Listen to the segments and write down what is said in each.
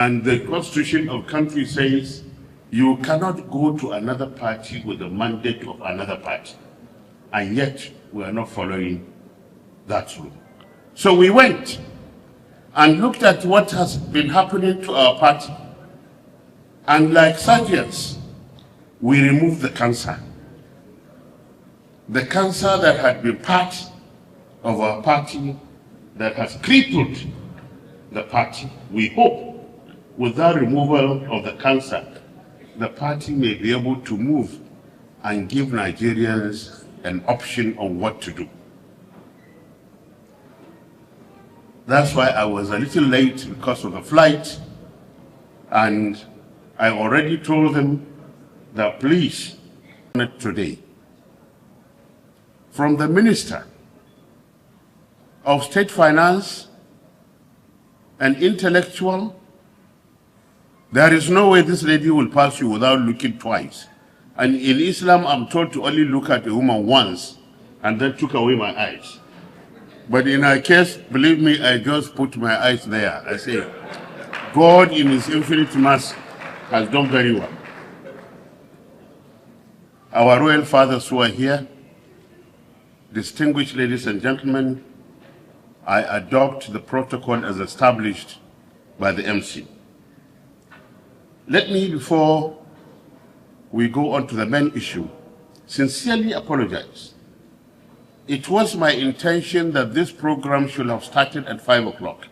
And the constitution of country says you cannot go to another party with the mandate of another party. And yet we are not following that rule. So we went and looked at what has been happening to our party. And like surgeons, we removed the cancer. The cancer that had been part of our party, that has crippled the party. We hope with that removal of the cancer, the party may be able to move and give Nigerians an option on what to do. That's why I was a little late because of the flight, and I already told them that please, today, from the Minister of State Finance, an intellectual, there is no way this lady will pass you without looking twice. And in Islam, I'm told to only look at a woman once and then took away my eyes. But in her case, believe me, I just put my eyes there. I say, God in His infinite mercy has done very well. Our royal fathers who are here, distinguished ladies and gentlemen, I adopt the protocol as established by the MC. Let me, before we go on to the main issue, sincerely apologize. It was my intention that this program should have started at 5 o'clock.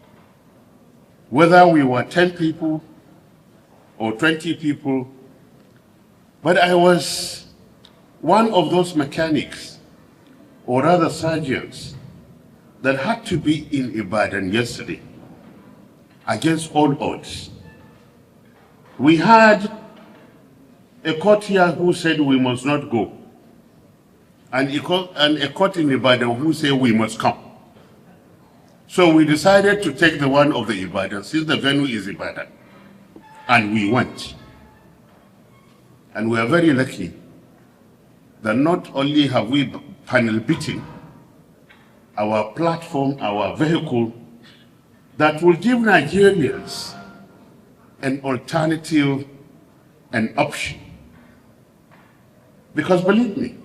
Whether we were 10 people or 20 people, but I was one of those mechanics, or rather surgeons, that had to be in Ibadan yesterday, against all odds. We had a court here who said we must not go, and a court in Ibadan who said we must come. So we decided to take the one of the Ibadan, since the venue is Ibadan, and we went. And we are very lucky that not only have we panel beaten our platform, our vehicle, that will give Nigerians an alternative, an option. Because believe me,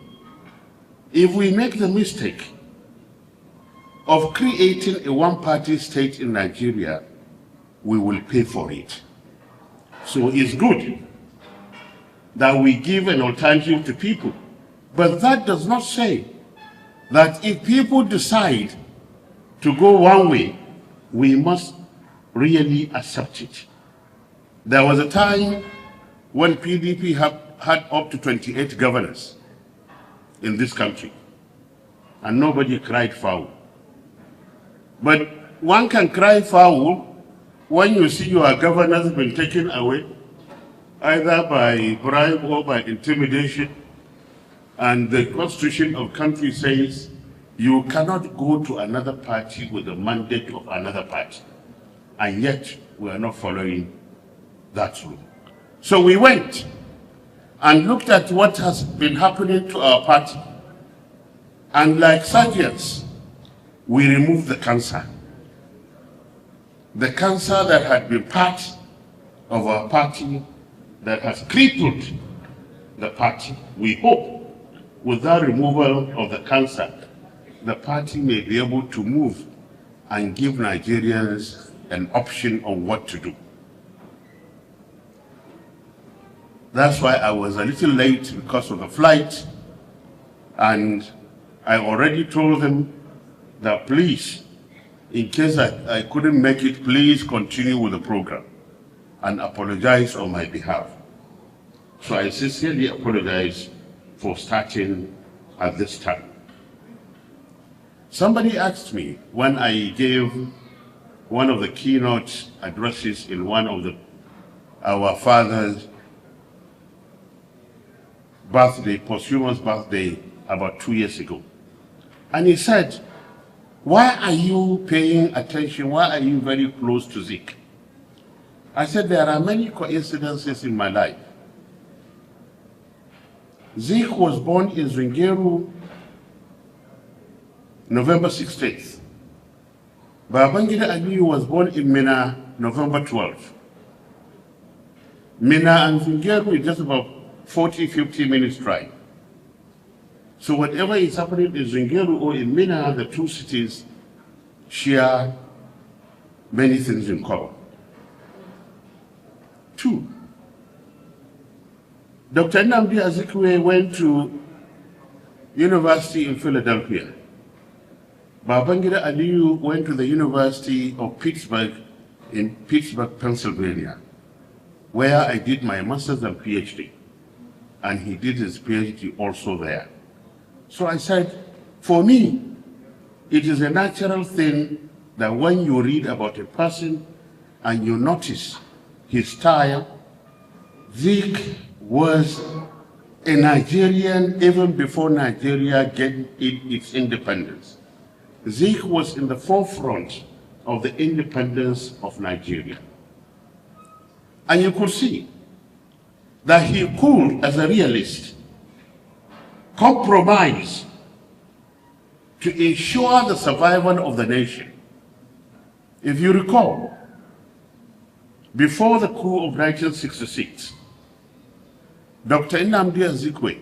if we make the mistake of creating a one-party state in Nigeria, we will pay for it. So it's good that we give an alternative to people. But that does not say that if people decide to go one way, we must really accept it. There was a time when PDP had up to 28 governors in this country, and nobody cried foul. But one can cry foul when you see your governors been taken away, either by bribe or by intimidation, and the constitution of country says you cannot go to another party with the mandate of another party, and yet we are not following that rule. So we went and looked at what has been happening to our party, and like surgeons, we removed the cancer. The cancer that had been part of our party, that has crippled the party. We hope with that removal of the cancer, the party may be able to move and give Nigerians an option on what to do. That's why I was a little late because of the flight, and I already told them that please, in case I couldn't make it, please continue with the program and apologize on my behalf. So I sincerely apologize for starting at this time. Somebody asked me when I gave one of the keynote addresses in one of our father's birthday, posthumous birthday, about 2 years ago. And he said, why are you paying attention? Why are you very close to Zik? I said, there are many coincidences in my life. Zik was born in Zungeru, November 16th. Babangida Aliyu was born in Mina, November 12th. Mina and Zungeru is just about 40-50 minutes drive. So whatever is happening in Zungeru or in Mina, the two cities share many things in common. Two, Dr. Nnamdi Azikiwe went to University in Philadelphia. Babangida Aliyu went to the University of Pittsburgh in Pittsburgh, Pennsylvania, where I did my master's and PhD. And he did his PhD also there. So I said, for me, it is a natural thing that when you read about a person and you notice his style, Wike was a Nigerian even before Nigeria gained its independence. Wike was in the forefront of the independence of Nigeria. And you could see that he could, as a realist, compromise to ensure the survival of the nation. If you recall, before the coup of 1966, Dr. Nnamdi Azikiwe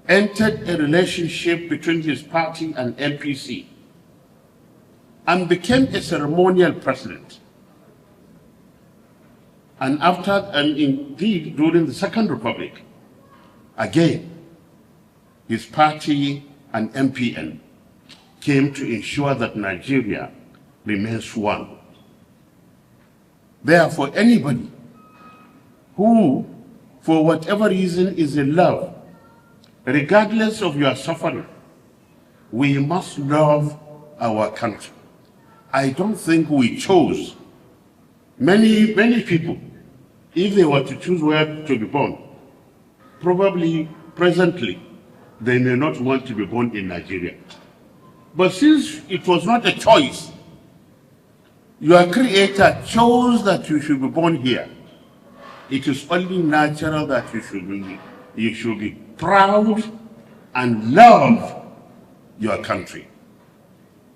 entered a relationship between his party and MPC and became a ceremonial president. And indeed, during the Second Republic, again, his party and MPN came to ensure that Nigeria remains one. Therefore, anybody who, for whatever reason, is in love, regardless of your suffering, we must love our country. I don't think we chose. Many people, if they were to choose where to be born, probably presently, they may not want to be born in Nigeria. But since it was not a choice, your creator chose that you should be born here, it is only natural that you should be proud and love your country.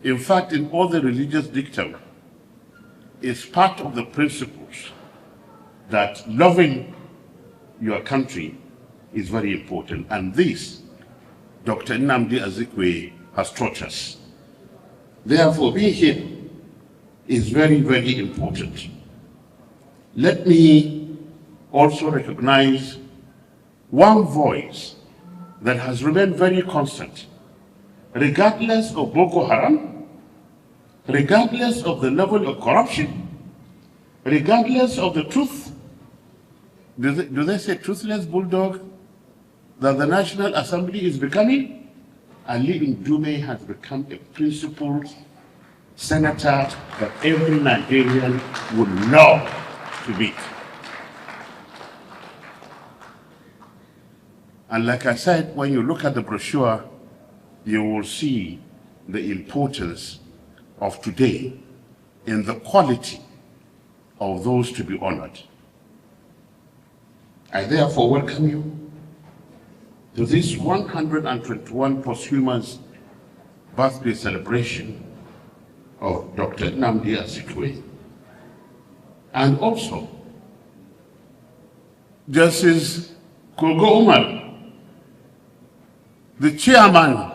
In fact, in all the religious dictum, it's part of the principles that loving your country is very important. And this, Dr. Nnamdi Azikiwe has taught us. Therefore, being here is very, very important. Let me also recognize one voice that has remained very constant, regardless of Boko Haram, regardless of the level of corruption, regardless of the truth. Do they say toothless bulldog that the National Assembly is becoming? Ali Ndume has become a principled senator that every Nigerian would love to beat. And like I said, when you look at the brochure, you will see the importance of today in the quality of those to be honored. I therefore welcome you to this 121 posthumous birthday celebration of Dr. Nnamdi Azikiwe. And also, Justice Kogo Umar, the chairman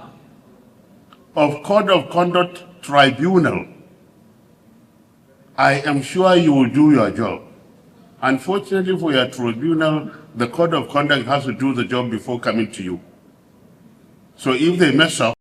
of Code of Conduct Tribunal. I am sure you will do your job. Unfortunately for your tribunal, the Code of Conduct has to do the job before coming to you. So if they mess up,